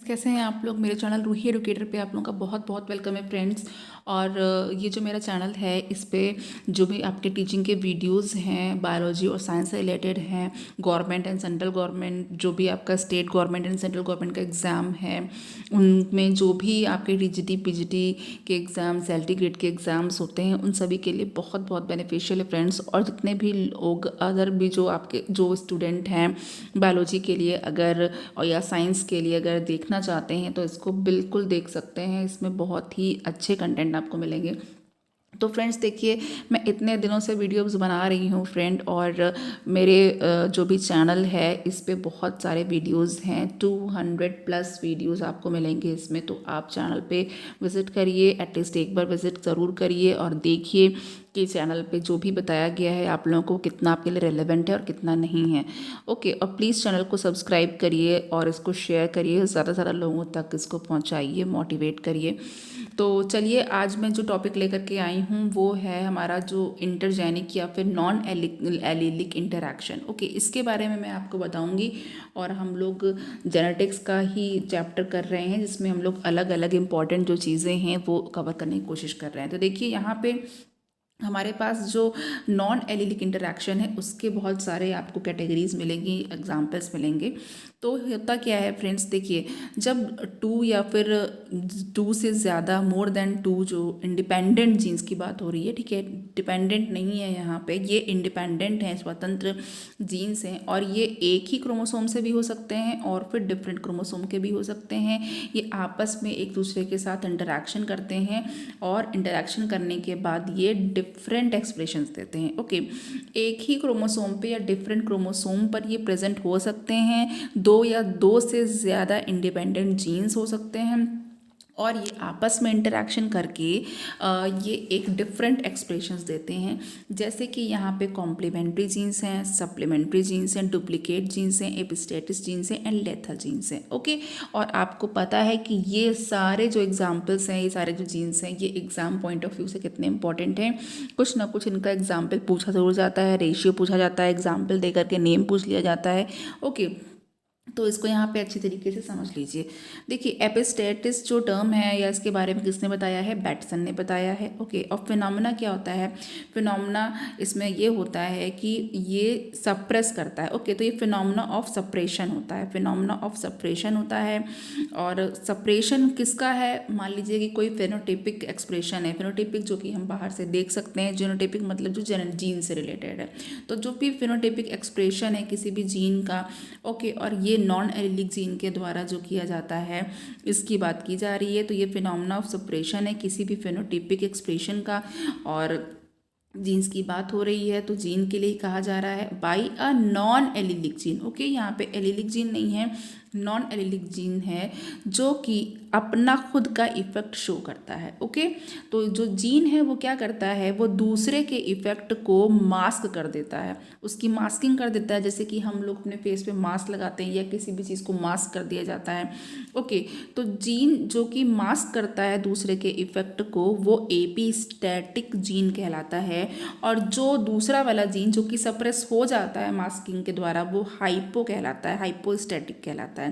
कैसे हैं आप लोग। मेरे चैनल रूही एडुकेटर पे आप लोगों का बहुत बहुत वेलकम है फ्रेंड्स। और ये जो मेरा चैनल है इस पे जो भी आपके टीचिंग के वीडियोस हैं बायोलॉजी और साइंस से रिलेटेड हैं, गवर्नमेंट एंड सेंट्रल गवर्नमेंट जो भी आपका state government and central government का एग्ज़ाम है, उनमें जो भी आपके टीजीटी पीजीटी के एग्ज़ाम एलटी ग्रेड के एग्ज़ाम्स होते हैं उन सभी के लिए बहुत बहुत बेनिफिशियल है फ्रेंड्स। और जितने भी लोग अदर भी जो आपके जो स्टूडेंट हैं बायोलॉजी के लिए अगर और या साइंस के लिए अगर देखना चाहते हैं तो इसको बिल्कुल देख सकते हैं। इसमें बहुत ही अच्छे कंटेंट आपको मिलेंगे। तो फ्रेंड्स देखिए, मैं इतने दिनों से वीडियोस बना रही हूँ फ्रेंड, और मेरे जो भी चैनल है इस पे बहुत सारे वीडियोस हैं, 200 प्लस वीडियोस आपको मिलेंगे इसमें। तो आप चैनल पे विज़िट करिए, एटलीस्ट एक बार विज़िट ज़रूर करिए और देखिए कि चैनल पे जो भी बताया गया है आप लोगों को कितना आपके लिए रेलेवेंट है और कितना नहीं है। ओके, और प्लीज़ चैनल को सब्सक्राइब करिए और इसको शेयर करिए, ज़्यादा से ज़्यादा लोगों तक इसको पहुँचाइए, मोटिवेट करिए। तो चलिए, आज मैं जो टॉपिक लेकर के आई हूँ वो है हमारा जो इंटरजेनिक या फिर नॉन एलिलिक इंटरैक्शन। ओके, इसके बारे में मैं आपको बताऊँगी। और हम लोग जेनेटिक्स का ही चैप्टर कर रहे हैं जिसमें हम लोग अलग अलग इंपॉर्टेंट जो चीज़ें हैं वो कवर करने की कोशिश कर रहे हैं। तो देखिए, यहाँ पे हमारे पास जो नॉन एलिलिक इंटरैक्शन है उसके बहुत सारे आपको कैटेगरीज मिलेंगी, एग्जाम्पल्स मिलेंगे। तो होता क्या है फ्रेंड्स, देखिए, जब टू या फिर टू से ज़्यादा मोर देन टू जो इंडिपेंडेंट जीन्स की बात हो रही है, ठीक है, डिपेंडेंट नहीं है यहाँ पे, ये इंडिपेंडेंट हैं, स्वतंत्र जीन्स हैं। और ये एक ही क्रोमोसोम से भी हो सकते हैं और फिर डिफरेंट क्रोमोसोम के भी हो सकते हैं। ये आपस में एक दूसरे के साथ इंटरैक्शन करते हैं और इंटरैक्शन करने के बाद ये डिफरेंट एक्सप्रेशंस देते हैं। ओके, एक ही क्रोमोसोम पे या डिफरेंट क्रोमोसोम पर ये प्रेजेंट हो सकते हैं। दो या दो से ज़्यादा इंडिपेंडेंट जीन्स हो सकते हैं और ये आपस में इंटरैक्शन करके ये एक डिफरेंट एक्सप्रेशंस देते हैं। जैसे कि यहाँ पे कॉम्प्लीमेंट्री जीन्स हैं, सप्लीमेंट्री जीन्स हैं, डुप्लीकेट जीन्स हैं, एपिस्टेटिस जीन्स हैं एंड लेथल जीन्स हैं। ओके, और आपको पता है कि ये सारे जो एग्जाम्पल्स हैं, ये सारे जो जीन्स हैं, ये एग्जाम पॉइंट ऑफ व्यू से कितने इंपॉर्टेंट हैं। कुछ ना कुछ इनका एग्जाम्पल पूछा ज़रूर जाता है, रेशियो पूछा जाता है, एग्जाम्पल दे करके नेम पूछ लिया जाता है। ओके, तो इसको यहाँ पे अच्छी तरीके से समझ लीजिए। देखिए, एपिस्टेटिस जो टर्म है या इसके बारे में किसने बताया है, बैटसन ने बताया है। ओके, और फिनोमेना क्या होता है, फिनोमेना इसमें ये होता है कि ये सप्रेस करता है। ओके, तो ये फिनोमेना ऑफ सप्रेशन होता है, फिनोमेना ऑफ सप्रेशन होता है। और सप्रेशन किसका है, मान लीजिए कि कोई फेनोटाइपिक एक्सप्रेशन है, फेनोटाइपिक जो कि हम बाहर से देख सकते हैं, जीनोटाइपिक मतलब जो जीन से रिलेटेड है। तो जो भी फेनोटाइपिक एक्सप्रेशन है किसी भी जीन का, ओके, और ये नॉन एलिलिक जीन के द्वारा जो किया जाता है इसकी बात की जा रही है। तो ये फिनोमेना ऑफ सप्रेशन है किसी भी फेनोटाइपिक एक्सप्रेशन का। और जीन्स की बात हो रही है तो जीन के लिए कहा जा रहा है by a non allylic gene. Okay, यहाँ पे एलिलिक जीन नहीं है, नॉन एलिलिक जीन है जो कि अपना खुद का इफेक्ट शो करता है। ओके, तो जो जीन है वो क्या करता है, वो दूसरे के इफेक्ट को मास्क कर देता है, उसकी मास्किंग कर देता है। जैसे कि हम लोग अपने फेस पे मास्क लगाते हैं या किसी भी चीज़ को मास्क कर दिया जाता है। ओके, तो जीन जो कि मास्क करता है दूसरे के इफेक्ट को वो एपिस्टैटिक जीन कहलाता है। और जो दूसरा वाला जीन जो कि सप्रेस हो जाता है मास्किंग के द्वारा वो हाइपो कहलाता है, हाइपोस्टैटिक कहलाता है।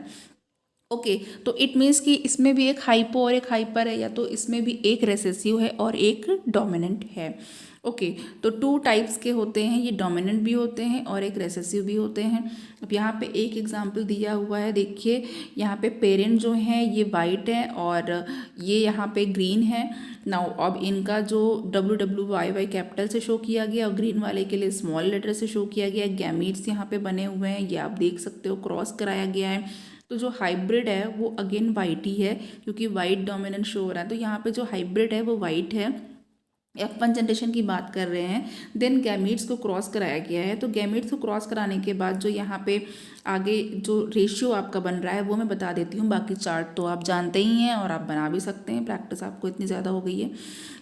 ओके, तो इट मीन्स कि इसमें भी एक हाइपो और एक हाइपर है, या तो इसमें भी एक रेसेसिव है और एक डोमिनेंट है। ओके, तो टू टाइप्स के होते हैं, ये डोमिनेंट भी होते हैं और एक रेसेसिव भी होते हैं। अब यहाँ पे एक एग्जांपल दिया हुआ है, देखिए यहाँ पे पेरेंट जो हैं ये वाइट है और ये यहाँ पे ग्रीन है। नाउ अब इनका जो WWYY कैपिटल से शो किया गया और ग्रीन वाले के लिए स्मॉल लेटर से शो किया गया। गैमीट्स यहाँ पे बने हुए हैं, ये आप देख सकते हो, क्रॉस कराया गया है। तो जो हाइब्रिड है वो अगेन वाइट ही है क्योंकि वाइट डोमिनेंट शो हो रहा है। तो यहाँ पे जो हाइब्रिड है वो वाइट है, F1 जनरेशन की बात कर रहे हैं। देन गैमीट्स को क्रॉस कराया गया है। तो गैमीट्स को क्रॉस कराने के बाद जो यहाँ पे आगे जो रेशियो आपका बन रहा है वो मैं बता देती हूँ, बाकी चार्ट तो आप जानते ही हैं और आप बना भी सकते हैं, प्रैक्टिस आपको इतनी ज़्यादा हो गई है।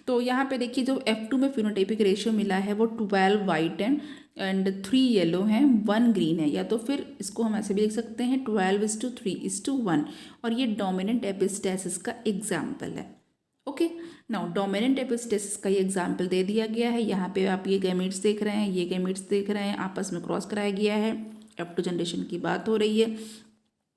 तो यहाँ पे देखिए जो F2 में फिनोटाइपिक रेशियो मिला है वो 12 वाइट है एंड 3 येलो हैं, 1 ग्रीन है, या तो फिर इसको हम ऐसे भी लिख सकते हैं 12:3:1। और ये डोमिनेंट एपिस्टेसिस का एग्जाम्पल है। ओके, नाउ डोमिनेंट एपिस्टेसिस का ये एग्जाम्पल दे दिया गया है। यहाँ पे आप ये गैमीट्स देख रहे हैं, ये गैमीट्स देख रहे हैं, आपस में क्रॉस कराया गया है, F2 जनरेशन की बात हो रही है।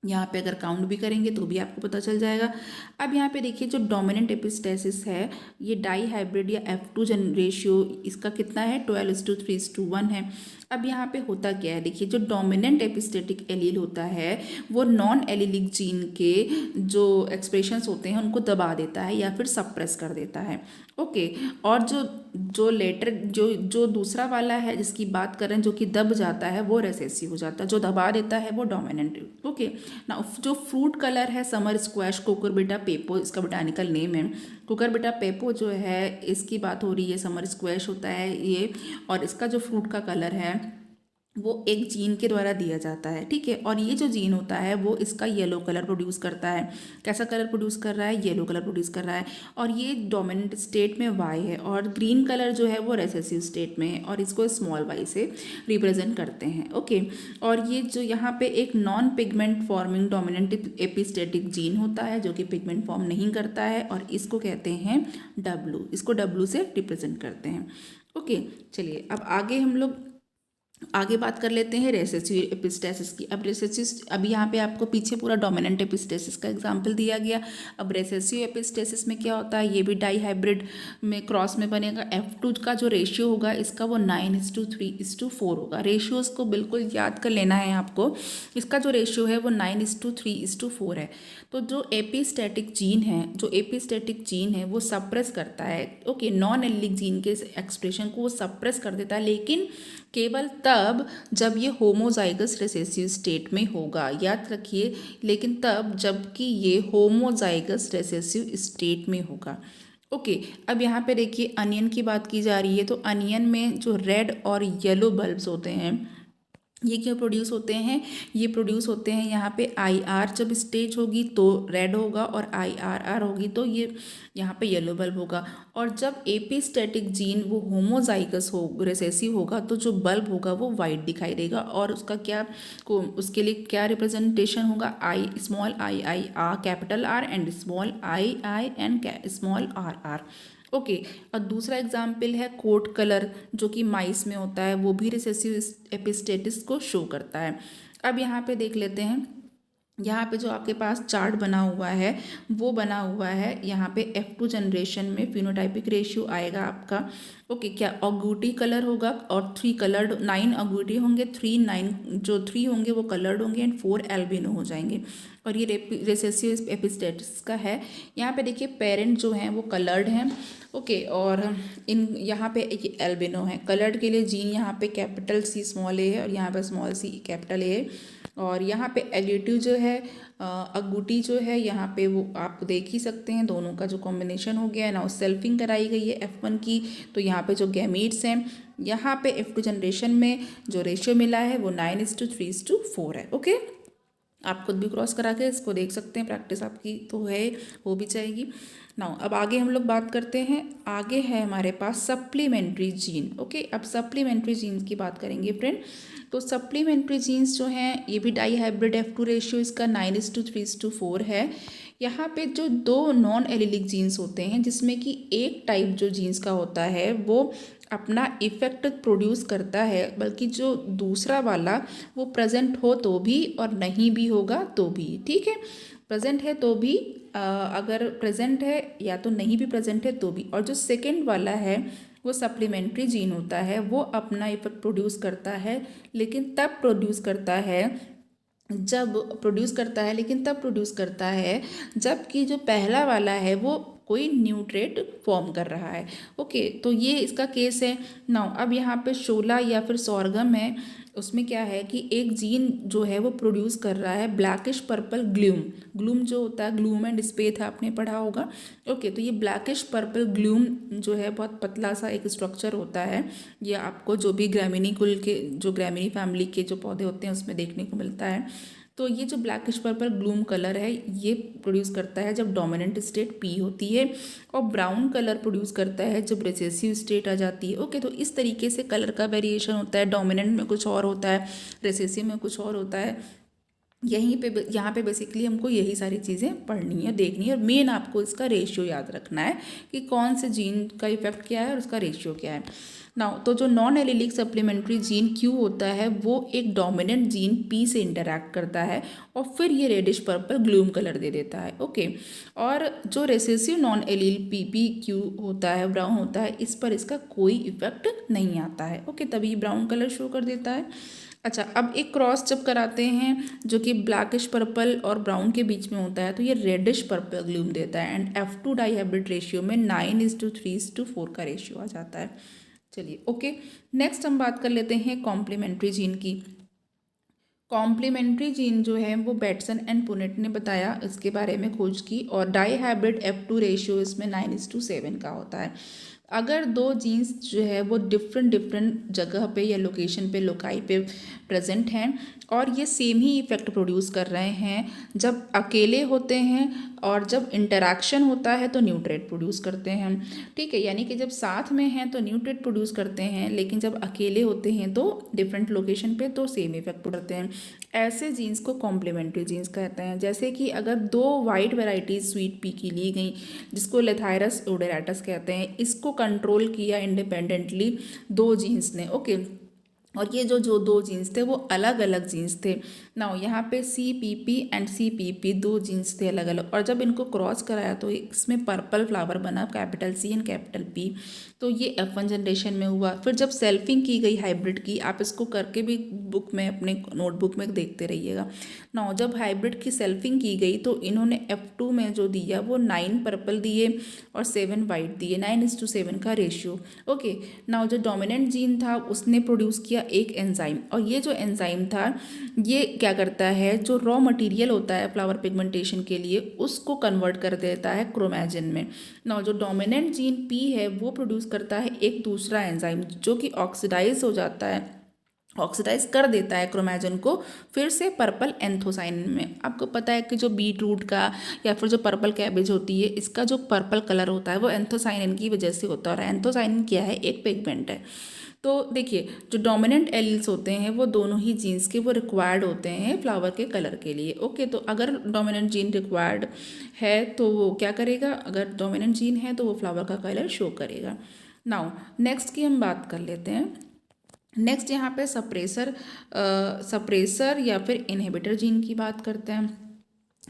यहाँ पे अगर काउंट भी करेंगे तो भी आपको पता चल जाएगा। अब यहाँ पे देखिए जो डोमिनेंट एपिस्टेसिस है, ये डाई हाइब्रिड या F2 जन रेशियो इसका कितना है, 12:3:1 है। अब यहाँ पे होता क्या है, देखिए जो डोमिनेंट एपिस्टेटिक एलील होता है वो नॉन एलिलिक जीन के जो एक्सप्रेशंस होते हैं उनको दबा देता है या फिर सप्रेस कर देता है। ओके, और जो जो लेटर जो जो दूसरा वाला है जिसकी बात कर रहे हैं जो कि दब जाता है वो रेसेसिव हो जाता है, जो दबा देता है वो डोमिनेंट। ओके ना, जो फ्रूट कलर है समर स्क्वैश कुकुरबिटा पेपो, इसका बोटानिकल नेम है। कुकुरबिटा पेपो जो है इसकी बात हो रही है, समर स्क्वैश होता है ये, और इसका जो फ्रूट का कलर है वो एक जीन के द्वारा दिया जाता है, ठीक है। और ये जो जीन होता है वो इसका येलो कलर प्रोड्यूस करता है। कैसा कलर प्रोड्यूस कर रहा है, येलो कलर प्रोड्यूस कर रहा है। और ये डोमिनेंट स्टेट में वाई है, और ग्रीन कलर जो है वो रेसेसिव स्टेट में है, और इसको स्मॉल वाई से रिप्रेजेंट करते हैं। ओके, और ये जो यहाँ पे एक non pigment forming dominant epistatic gene होता है जो कि पिगमेंट फॉर्म नहीं करता है, और इसको कहते हैं डब्लू, इसको डब्लू से रिप्रेजेंट करते हैं। ओके, चलिए अब आगे हम लोग आगे बात कर लेते हैं रेसेसिव एपिस्टेसिस की। अब रेसेसिव, अभी यहाँ पे आपको पीछे पूरा डोमिनेंट एपिस्टेसिस का एग्जांपल दिया गया। अब रेसेसिव एपिस्टेसिस में क्या होता है, ये भी डाई हाइब्रिड में क्रॉस में बनेगा। F2 का जो रेशियो होगा इसका वो 9:3:4 होगा। रेशियोज़ को बिल्कुल याद कर लेना है आपको। इसका जो रेशियो है वो 9:3:4 है। तो जो एपिस्टेटिक जीन है वो सप्रेस करता है, ओके, नॉन एलिलिक जीन के एक्सप्रेशन को वो सप्रेस कर देता है, लेकिन केवल तब जब ये होमोजाइगस रिसेसिव स्टेट में होगा, याद रखिए, लेकिन तब जबकि ये होमोजाइगस रिसेसिव स्टेट में होगा। ओके, अब यहाँ पे देखिए अनियन की बात की जा रही है, तो अनियन में जो रेड और येलो बल्ब्स होते हैं ये क्यों प्रोड्यूस होते हैं, ये प्रोड्यूस होते हैं यहाँ पे IR जब स्टेज होगी तो रेड होगा, और IRR होगी तो ये यहाँ पे येलो बल्ब होगा। और जब एपिस्टेटिक जीन वो होमोजाइगस हो रिसेसिव होगा तो जो बल्ब होगा वो वाइट दिखाई देगा, और उसका क्या को उसके लिए क्या रिप्रेजेंटेशन होगा, small I R capital R and small I and small RR। Okay, और दूसरा एग्जाम्पल है कोट कलर जो कि माइस में होता है, वो भी रिसेसिव एपिस्टेटिस को शो करता है। अब यहाँ पे देख लेते हैं, यहाँ पे जो आपके पास चार्ट बना हुआ है वो बना हुआ है यहाँ पे F2 जनरेशन में फिनोटाइपिक रेशियो आएगा आपका। ओके, क्या ऑगूटी कलर होगा, और 3 कलर्ड 9 ऑगूटी होंगे, 3 होंगे वो कलर्ड होंगे, एंड 4 एल्बिनो हो जाएंगे। और ये रेसेसिव एपिस्टेटिस का है। यहाँ पे देखिए पेरेंट जो हैं वो कलर्ड हैं, ओके, और इन यहाँ पे ये एल्बिनो है। कलर्ड के लिए जीन यहाँ पे कैपिटल C स्मॉल a है, और यहाँ पे स्मॉल c कैपिटल A है। और यहाँ पे एल्यूटिव जो है अगूटी जो है यहाँ पे वो आप देख ही सकते हैं, दोनों का जो कॉम्बिनेशन हो गया है ना, सेल्फिंग कराई गई है F1 की। तो यहाँ पे जो गैमीट्स हैं यहाँ पे F2 जनरेशन में जो रेशियो मिला है वो 9:3:4 है। ओके, आप खुद भी क्रॉस करा के इसको देख सकते हैं, प्रैक्टिस आपकी तो है, हो भी जाएगी ना। अब आगे हम लोग बात करते हैं, आगे है हमारे पास सप्लीमेंट्री जीन। ओके, अब सप्लीमेंट्री जीन्स की बात करेंगे फ्रेंड। तो सप्लीमेंट्री जीन्स जो हैं ये भी डाई हाइब्रिड F2 रेशियो इसका 9:3:4 है। यहाँ पे जो 2 नॉन एलिलिक जीन्स होते हैं जिसमें कि एक टाइप जो जीन्स का होता है वो अपना इफेक्ट प्रोड्यूस करता है, बल्कि जो दूसरा वाला वो प्रेजेंट हो तो भी और नहीं भी होगा तो भी, ठीक है, प्रेजेंट है तो भी अगर प्रेजेंट है या तो नहीं भी प्रेजेंट है तो भी। और जो सेकंड वाला है वो सप्लीमेंट्री जीन होता है, वो अपना इफेक्ट प्रोड्यूस करता है, लेकिन तब प्रोड्यूस करता है जबकि जो पहला वाला है वो कोई न्यूट्रेट फॉर्म कर रहा है। ओके, तो ये इसका केस है। नाउ अब यहाँ पे शोला या फिर सोरगम है, उसमें क्या है कि एक जीन जो है वो प्रोड्यूस कर रहा है ब्लैकिश पर्पल ग्लूम जो होता है, ग्लूम एंड स्पेथ आपने पढ़ा होगा। ओके, तो ये ब्लैकिश पर्पल ग्लूम जो है बहुत पतला सा एक स्ट्रक्चर होता है, ये आपको जो भी ग्रामिनी कुल के जो ग्रामिनी फैमिली के जो पौधे होते हैं उसमें देखने को मिलता है। तो ये जो ब्लैकिश पर्पल ग्लूम कलर है ये प्रोड्यूस करता है जब डोमिनेंट स्टेट P होती है, और ब्राउन कलर प्रोड्यूस करता है जब रिसेसिव स्टेट आ जाती है। ओके, तो इस तरीके से कलर का वेरिएशन होता है, डोमिनेंट में कुछ और होता है, रिसेसिव में कुछ और होता है। यहाँ पे बेसिकली हमको यही सारी चीज़ें पढ़नी है, देखनी है, और मेन आपको इसका रेशियो याद रखना है कि कौन से जीन का इफेक्ट क्या है और उसका रेशियो क्या है। नाउ तो जो non allelic supplementary gene Q होता है वो एक डोमिनेंट जीन पी से इंटरैक्ट करता है और फिर ये रेडिश पर्पल ग्लूम कलर दे देता है। ओके, और जो recessive non allele P P Q होता है, ब्राउन होता है, इस पर इसका कोई इफेक्ट नहीं आता है। ओके, तभी ब्राउन कलर शो कर देता है। अच्छा, अब एक क्रॉस जब कराते हैं जो कि ब्लैकिश पर्पल और ब्राउन के बीच में होता है तो ये रेडिश पर्पल ग्लूम देता है, एंड F2 डाइहाइब्रिड रेशियो में 9:3:4 का रेशियो आ जाता है। चलिए, ओके, नेक्स्ट हम बात कर लेते हैं कॉम्प्लीमेंट्री जीन की। कॉम्प्लीमेंट्री जीन जो है वो बैटसन एंड पुनेट ने बताया, इसके बारे में खोज की, और डाइहाइब्रिड F2 रेशियो इसमें 9:7 का होता है। अगर दो जीन्स जो है वो डिफरेंट डिफरेंट जगह पे या लोकेशन पे, लोकाई पे प्रेजेंट हैं और ये सेम ही इफेक्ट प्रोड्यूस कर रहे हैं, जब अकेले होते हैं और जब इंटरैक्शन होता है तो न्यूट्रेट प्रोड्यूस करते हैं। ठीक है, यानी कि जब साथ में हैं तो न्यूट्रेट प्रोड्यूस करते हैं, लेकिन जब अकेले होते हैं तो डिफरेंट लोकेशन पे तो सेम इफेक्ट करते हैं। ऐसे जीन्स को कॉम्प्लीमेंट्री जीन्स कहते हैं। जैसे कि अगर दो वाइट वेराइटीज स्वीट पी की ली गई, जिसको लेथायरस ओडेराटस कहते हैं, इसको कंट्रोल किया इंडिपेंडेंटली दो जीन्स ने। ओके, और ये जो दो जीन्स थे वो अलग अलग जीन्स थे। नाउ यहाँ पे CPP एंड CPP दो जीन्स थे अलग अलग, और जब इनको क्रॉस कराया तो इसमें पर्पल फ्लावर बना, capital C and capital P, तो ये F1 जनरेशन में हुआ। फिर जब सेल्फिंग की गई हाइब्रिड की, आप इसको करके भी बुक में, अपने नोटबुक में देखते रहिएगा। नाउ जब हाइब्रिड की सेल्फिंग की गई तो इन्होंने F2 में जो दिया वो 9 पर्पल दिए और 7 वाइट दिए, 9:7 का रेशियो। ओके, नाउ जो डोमिनेंट जीन था उसने प्रोड्यूस किया एक एंजाइम, और ये जो एंजाइम था ये क्या करता है, जो रॉ मटेरियल होता है फ्लावर पिगमेंटेशन के लिए उसको कन्वर्ट कर देता है क्रोमैजिन में। नाउ जो डोमिनेंट जीन P है वो प्रोड्यूस करता है एक दूसरा एंजाइम जो कि ऑक्सीडाइज हो जाता है, ऑक्सीडाइज कर देता है क्रोमैजिन को फिर से पर्पल एंथोसाइनिन में। आपको पता है कि जो बीट रूट का या फिर जो पर्पल कैबेज होती है, इसका जो पर्पल कलर होता है वो एंथोसाइनिन की वजह से होता है, और एंथोसाइनिन क्या है, एक पिगमेंट है। तो देखिए, जो डोमिनेंट एलील्स होते हैं वो दोनों ही जीन्स के वो रिक्वायर्ड होते हैं फ्लावर के कलर के लिए। ओके, तो अगर डोमिनेंट जीन रिक्वायर्ड है तो वो क्या करेगा, अगर डोमिनेंट जीन है तो वो फ्लावर का कलर शो करेगा। नाउ नेक्स्ट की हम बात कर लेते हैं। नेक्स्ट यहाँ पे सप्रेसर या फिर इनहिबिटर जीन की बात करते हैं।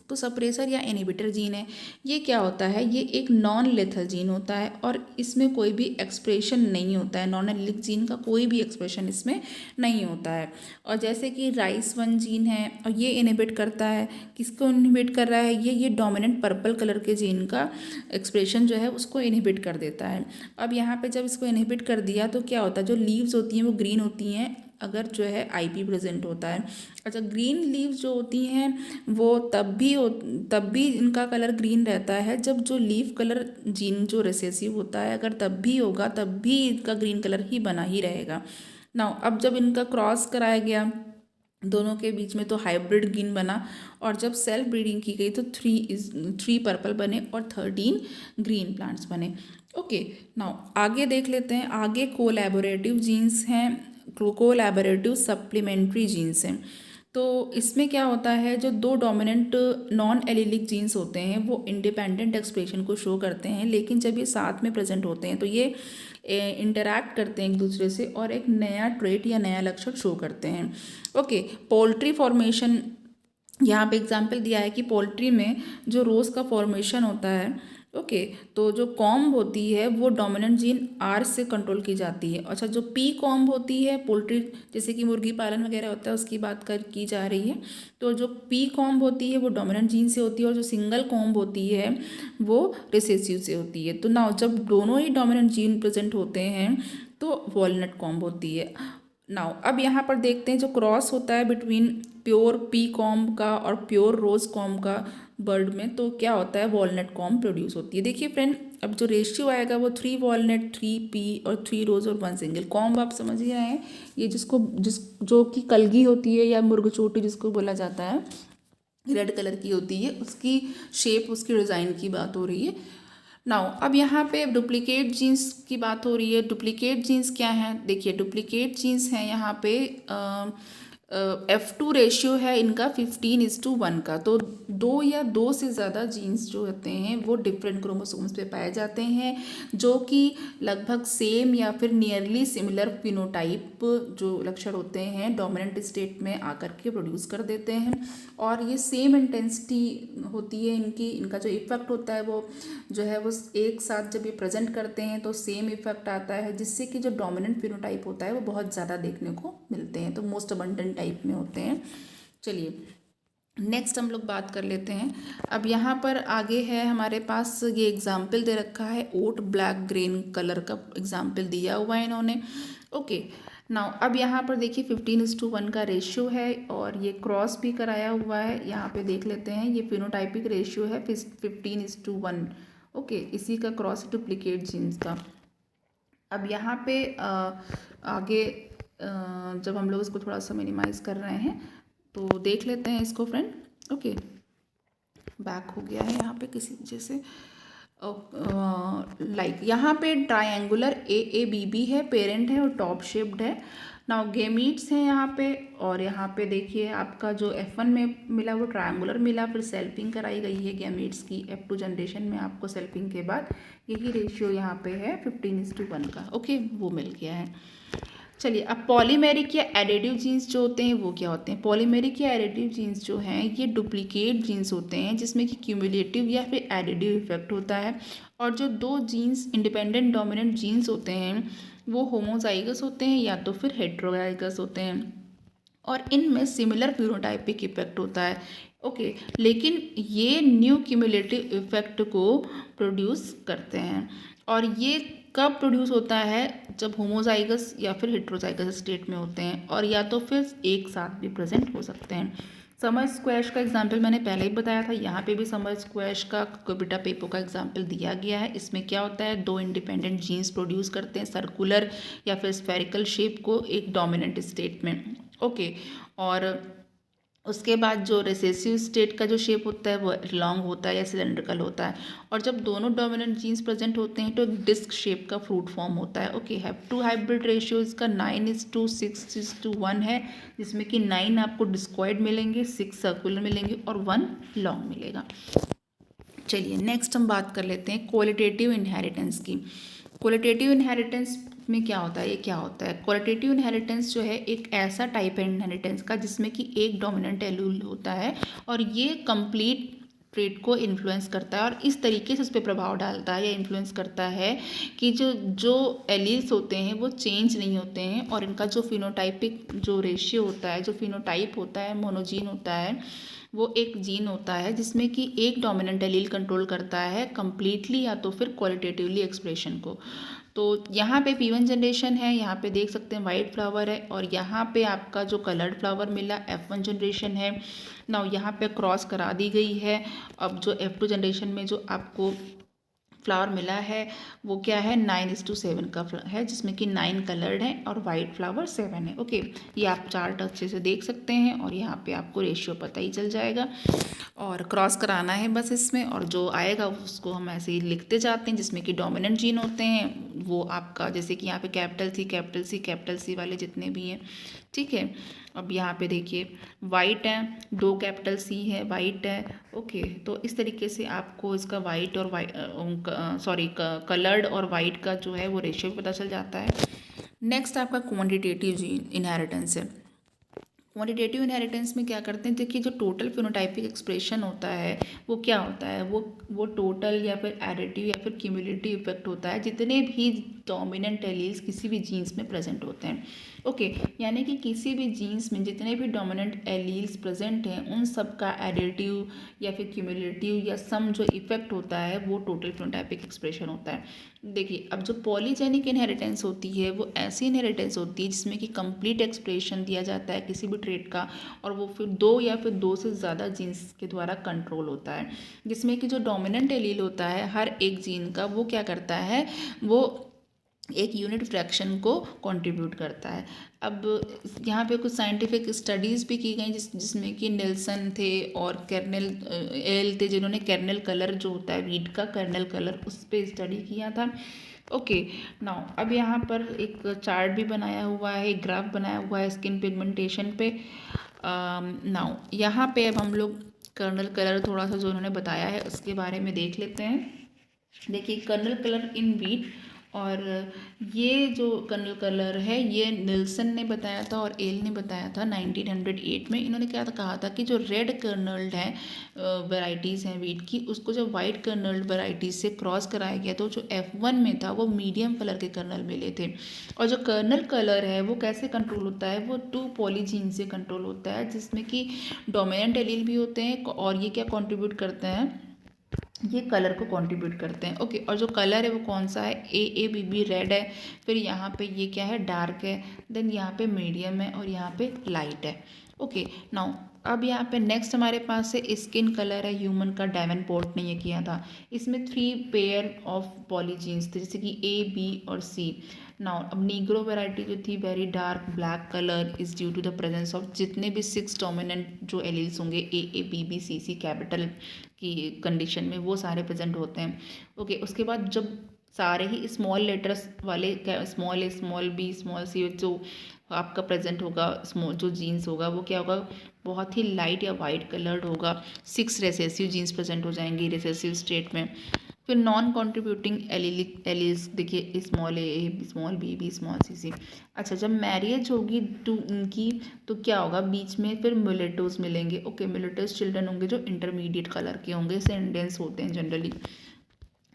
तो सप्रेसर या इनहिबिटर जीन है, ये क्या होता है, ये एक नॉन लेथल जीन होता है और इसमें कोई भी एक्सप्रेशन नहीं होता है। नॉन एलिलिक जीन का कोई भी एक्सप्रेशन इसमें नहीं होता है। और जैसे कि राइस1 जीन है और ये इनहिबिट करता है, किसको इनहिबिट कर रहा है, ये डोमिनेंट पर्पल कलर के जीन का एक्सप्रेशन जो है उसको इनहिबिट कर देता है। अब यहाँ पे जब इसको इनहिबिट कर दिया तो क्या होता है, जो लीव्स होती हैं वो ग्रीन होती हैं अगर जो है IP प्रेजेंट होता है। अच्छा, ग्रीन लीव्स जो होती हैं वो तब भी इनका कलर ग्रीन रहता है जब जो लीफ कलर जीन जो रिसेसिव होता है अगर तब भी होगा, तब भी इनका ग्रीन कलर ही बना ही रहेगा। नाउ अब जब इनका क्रॉस कराया गया दोनों के बीच में तो हाइब्रिड जीन बना, और जब सेल्फ ब्रीडिंग की गई तो 3 पर्पल बने और 13 ग्रीन प्लांट्स बने। ओके, नाउ आगे देख लेते हैं। आगे कोलैबोरेटिव जीन्स हैं, कोलैबोरेटिव सप्लीमेंट्री जीन्स हैं। तो इसमें क्या होता है, जो दो डोमिनेंट नॉन एलिलिक जीन्स होते हैं वो इंडिपेंडेंट एक्सप्रेशन को शो करते हैं, लेकिन जब ये साथ में प्रेजेंट होते हैं तो ये इंटरैक्ट करते हैं एक दूसरे से और एक नया ट्रेट या नया लक्षण शो करते हैं। ओके, पोल्ट्री फॉर्मेशन, यहाँ पे एग्जाम्पल दिया है कि पोल्ट्री में जो रोज़ का फॉर्मेशन होता है, ओके, तो जो कॉम्ब होती है वो डोमिनेंट जीन R से कंट्रोल की जाती है। अच्छा, जो P कॉम्ब होती है पोल्ट्री, जैसे कि मुर्गी पालन वगैरह होता है उसकी बात की जा रही है, तो जो P कॉम्ब होती है वो डोमिनेंट जीन से होती है और जो सिंगल कॉम्ब होती है वो रिसेसिव से होती है। तो नाउ जब दोनों ही डोमिनेंट जीन प्रेजेंट होते हैं तो वॉलनट कॉम्ब होती है। नाउ अब यहाँ पर देखते हैं जो क्रॉस होता है बिटवीन प्योर P कॉम्ब का और प्योर रोज़ कॉम्ब का बर्ड में, तो क्या होता है, वॉलनट कॉम्ब प्रोड्यूस होती है। देखिए फ्रेंड, अब जो रेशियो आएगा वो 3 वॉलनट, 3 P और 3 रोज़ और 1 सिंगल कॉम्ब। आप समझ ही आए हैं, ये जो कि कलगी होती है या मुर्गचोटी जिसको बोला जाता है, रेड कलर की होती है, उसकी शेप, उसकी डिज़ाइन की बात हो रही है। नाउ अब यहाँ पे डुप्लीकेट जीन्स की बात हो रही है। डुप्लीकेट जीन्स क्या हैं, देखिए डुप्लीकेट जीन्स हैं यहाँ पे F2 रेशियो है इनका 15:1 का। तो दो या दो से ज़्यादा जीन्स जो होते हैं वो डिफरेंट क्रोमोसोम्स पे पाए जाते हैं, जो कि लगभग सेम या फिर नियरली सिमिलर फिनोटाइप जो लक्षण होते हैं डोमिनेंट स्टेट में आकर के प्रोड्यूस कर देते हैं। और ये सेम इंटेंसिटी होती है इनकी, इनका जो इफेक्ट होता है वो जो है वो एक साथ जब ये प्रेजेंट करते हैं तो सेम इफेक्ट आता है, जिससे कि जो डोमिनेंट फिनोटाइप होता है वो बहुत ज़्यादा देखने को मिलते हैं, तो मोस्ट अबंडेंट टाइप में होते हैं। चलिए नेक्स्ट हम लोग बात कर लेते हैं। अब यहाँ पर आगे है हमारे पास ये एग्जाम्पल दे रखा है, ओट ब्लैक ग्रीन कलर का एग्जाम्पल दिया हुआ है इन्होंने। ओके नाउ अब यहाँ पर देखिए 15:1 का रेशियो है और ये क्रॉस भी कराया हुआ है। यहाँ पे देख लेते हैं, ये फिनोटाइपिक रेशियो है 15:1। ओके, इसी का क्रॉस डुप्लीकेट जीन्स का। अब यहाँ पे आगे जब हम लोग इसको थोड़ा सा मिनिमाइज कर रहे हैं तो देख लेते हैं इसको फ्रेंड। ओके, बैक हो गया है यहाँ पे किसी वजह से। लाइक यहाँ पे ट्रायंगुलर AABB है, पेरेंट है और टॉप शेप्ड है। नाउ गेमीट्स हैं यहाँ पे, और यहाँ पे देखिए आपका जो F1 में मिला वो ट्रायंगुलर मिला, फिर सेल्फिंग कराई गई है गेमीट्स की। F2 जनरेशन में आपको सेल्फिंग के बाद यही रेशियो यहाँ पे है 15:1 का। ओके, वो मिल गया है। चलिए अब पॉलीमेरिक या एडिटिव जीन्स जो होते हैं वो क्या होते हैं। पॉलीमेरिक या एडिटिव जीन्स जो हैं ये डुप्लीकेट जीन्स होते हैं, जिसमें कि क्यूमुलेटिव या फिर एडिटिव इफेक्ट होता है। और जो दो जीन्स इंडिपेंडेंट डोमिनेंट जीन्स होते हैं वो होमोजाइगस होते हैं या तो फिर हेट्रोजाइगस होते हैं, और इनमें सिमिलर फिनोटाइपिक इफेक्ट होता है। ओके, लेकिन ये न्यू क्यूमुलेटिव इफेक्ट को प्रोड्यूस करते हैं। और ये कब प्रोड्यूस होता है, जब होमोजाइगस या फिर हेट्रोजाइगस स्टेट में होते हैं, और या तो फिर एक साथ भी प्रेजेंट हो सकते हैं। समर स्क्वैश का एग्जाम्पल मैंने पहले ही बताया था, यहाँ पे भी समर स्क्वैश का कुकुबिटा पेपो का एग्जाम्पल दिया गया है। इसमें क्या होता है, दो इंडिपेंडेंट जीन्स प्रोड्यूस करते हैं सर्कुलर या फिर स्फेरिकल शेप को एक डोमिनेंट स्टेट में। ओके, और उसके बाद जो रिसेसिव स्टेट का जो शेप होता है वो लॉन्ग होता है या सिलेंड्रिकल होता है। और जब दोनों डोमिनेंट जीन्स प्रेजेंट होते हैं तो एक डिस्क शेप का फ्रूट फॉर्म होता है। ओके, F2 हाइब्रिड रेशियो इसका 9:6:1 है, जिसमें कि 9 आपको डिस्कॉइड मिलेंगे, 6 सर्कुलर मिलेंगे और 1 लॉन्ग मिलेगा। चलिए नेक्स्ट हम बात कर लेते हैं क्वालिटेटिव इनहेरिटेंस की। क्वालिटेटिव इनहेरिटेंस में क्या होता है, ये क्या होता है। क्वालिटेटिव इनहेरिटेंस जो है एक ऐसा टाइप है इनहेरिटेंस का जिसमें कि एक डोमिनेंट एलील होता है और ये कंप्लीट ट्रेट को इन्फ्लुएंस करता है, और इस तरीके से उस पर प्रभाव डालता है या इन्फ्लुएंस करता है कि जो जो एलील्स होते हैं वो चेंज नहीं होते हैं, और इनका जो फिनोटाइपिक जो रेशियो होता है, जो फिनोटाइप होता है, मोनोजीन होता है, वो एक जीन होता है जिसमें कि एक डोमिनेंट एलील कंट्रोल करता है कंप्लीटली या तो फिर क्वालिटेटिवली एक्सप्रेशन को। तो यहाँ पे P1 जनरेशन है, यहाँ पे देख सकते हैं वाइट फ्लावर है, और यहाँ पे आपका जो कलर्ड फ्लावर मिला F1 जनरेशन है। नाउ यहाँ पे क्रॉस करा दी गई है। अब जो F2 जनरेशन में जो आपको फ्लावर मिला है वो क्या है, 9:7 का है, जिसमें कि 9 कलर्ड है और वाइट फ्लावर 7 है। ओके, ये आप चार्ट अच्छे से देख सकते हैं और यहाँ पे आपको रेशियो पता ही चल जाएगा, और क्रॉस कराना है बस इसमें, और जो आएगा उसको हम ऐसे ही लिखते जाते हैं, जिसमें कि डोमिनेंट जीन होते हैं वो आपका, जैसे कि यहाँ पे कैपिटल सी वाले जितने भी हैं, ठीक है। अब यहाँ पे देखिए वाइट है, 2 कैपिटल C है, वाइट है। ओके, तो इस तरीके से आपको इसका वाइट और कलर्ड और वाइट का जो है वो रेशियो पता चल जाता है। नेक्स्ट आपका क्वांटिटेटिव जीन इनहेरिटेंस है। क्वांटिटेटिव इनहेरिटेंस में क्या करते हैं, देखिए जो टोटल फिनोटाइपिक एक्सप्रेशन होता है वो क्या होता है, वो टोटल या फिर एडिटिव या फिर क्यूमुलेटिव इफेक्ट होता है जितने भी डोमिनेंट एलील्स किसी भी जीन्स में प्रेजेंट होते हैं। ओके, यानी कि किसी भी जीन्स में जितने भी डोमिनेंट एलील्स प्रेजेंट हैं उन सब का एडिटिव या फिर क्यूमुलेटिव या सम जो इफेक्ट होता है वो टोटल फिनोटाइपिक एक्सप्रेशन होता है। देखिए अब जो पॉलीजेनिक इनहेरिटेंस होती है वो ऐसी इनहेरिटेंस होती है जिसमें कि कंप्लीट एक्सप्रेशन दिया जाता है किसी भी ट्रेट का, और वो फिर 2 या फिर 2 से ज़्यादा जीन्स के द्वारा कंट्रोल होता है, जिसमें कि जो डोमिनेंट एलील होता है हर एक जीन का वो क्या करता है, वो एक यूनिट फ्रैक्शन को कंट्रीब्यूट करता है। अब यहाँ पे कुछ साइंटिफिक स्टडीज़ भी की गई जिसमें कि नेल्सन थे और कर्नेल एल थे, जिन्होंने कर्नेल कलर जो होता है वीट का कर्नेल कलर, उस पर स्टडी किया था। ओके नाउ अब यहाँ पर एक चार्ट भी बनाया हुआ है, एक ग्राफ बनाया हुआ है स्किन पिगमेंटेशन पे। नाउ यहाँ पे अब हम लोग कर्नल कलर थोड़ा सा जो उन्होंने बताया है उसके बारे में देख लेते हैं। देखिए कर्नल कलर इन वीट, और ये जो कर्नल कलर है ये निल्सन ने बताया था और एल ने बताया था 1908 में। इन्होंने क्या कहा था कि जो रेड कर्नल्ड है वैराइटीज़ हैं वीट की, उसको जब वाइट कर्नल्ड वैराइटीज़ से क्रॉस कराया गया तो जो F1 में था वो मीडियम कलर के कर्नल मिले थे। और जो कर्नल कलर है वो कैसे कंट्रोल होता है, वो 2 पॉलीजीन से कंट्रोल होता है, जिसमें कि डोमिनेंट एलील भी होते हैं और ये क्या कंट्रीब्यूट करते हैं, ये कलर को कंट्रीब्यूट करते हैं। ओके, और जो कलर है वो कौन सा है, AABB रेड है, फिर यहाँ पे ये क्या है डार्क है, देन यहाँ पे मीडियम है और यहाँ पे लाइट है। ओके नाउ अब यहाँ पे नेक्स्ट हमारे पास है स्किन कलर है ह्यूमन का, डेवेनपोर्ट ने ये किया था। इसमें 3 पेयर ऑफ पॉलीजीन्स थे, जैसे कि A, B और C। नाउ अब नीग्रो वैरायटी जो थी very dark black colour is due to the presence of जितने भी 6 डोमिनेंट जो एलील्स होंगे AABBCC कैपिटल की कंडीशन में, वो सारे प्रेजेंट होते हैं। ओके उसके बाद जब सारे ही स्मॉल लेटर्स वाले स्मॉल ए स्मॉल बी स्मॉल सी जो आपका प्रेजेंट होगा, स्मॉल जो जीन्स होगा वो क्या होगा, बहुत ही लाइट या वाइट कलर्ड होगा। 6 रेसेसिव जीन्स प्रेजेंट हो जाएंगी रिसेसिव स्टेट में। फिर नॉन कॉन्ट्रीब्यूटिंग एलील्स देखिए स्मॉल ए स्मॉल बी स्मॉल सी। अच्छा जब मैरिज होगी टू उनकी तो क्या होगा, बीच में फिर मुलेटोज मिलेंगे। ओके मुलेटोज चिल्ड्रन होंगे जो इंटरमीडिएट कलर के होंगे, सेंडेंस होते हैं जनरली।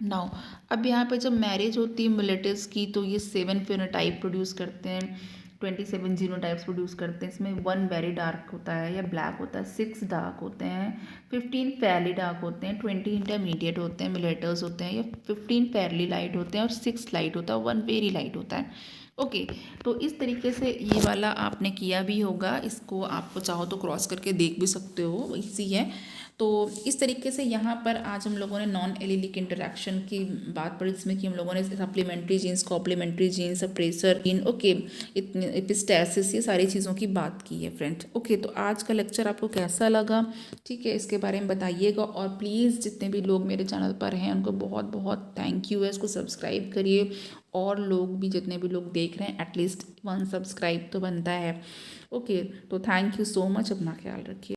नाउ अब यहाँ पे जब मैरिज होती है मुलेटिव्स की तो ये 7 फिनोटाइप प्रोड्यूस करते हैं, 27 जीनोटाइप्स प्रोड्यूस करते हैं। इसमें 1 वेरी डार्क होता है या ब्लैक होता है, 6 डार्क होते हैं, 15 फेयरली डार्क होते हैं, 20 इंटरमीडिएट होते हैं मुलेटर्स होते हैं, या 15 फेयरली लाइट होते हैं और 6 लाइट होता है, 1 वेरी लाइट होता है। ओके तो इस तरीके से ये वाला आपने किया भी होगा, इसको आपको चाहो तो क्रॉस करके देख भी सकते हो, इजी है। तो इस तरीके से यहाँ पर आज हम लोगों ने नॉन एलिलिक इंटरेक्शन की बात पढ़ी, जिसमें कि हम लोगों ने supplementary genes, complementary genes, suppressor gene, okay इतने एपिस्टैसिस, ये सारी चीज़ों की बात की है फ्रेंड्स। ओके तो आज का लेक्चर आपको कैसा लगा, ठीक है इसके बारे में बताइएगा। और प्लीज़ जितने भी लोग मेरे चैनल पर हैं उनको बहुत बहुत थैंक यू है, इसको सब्सक्राइब करिए। और लोग भी जितने भी लोग देख रहे हैं एटलीस्ट 1 सब्सक्राइब तो बनता है। ओके तो थैंक यू सो मच, अपना ख्याल रखिए।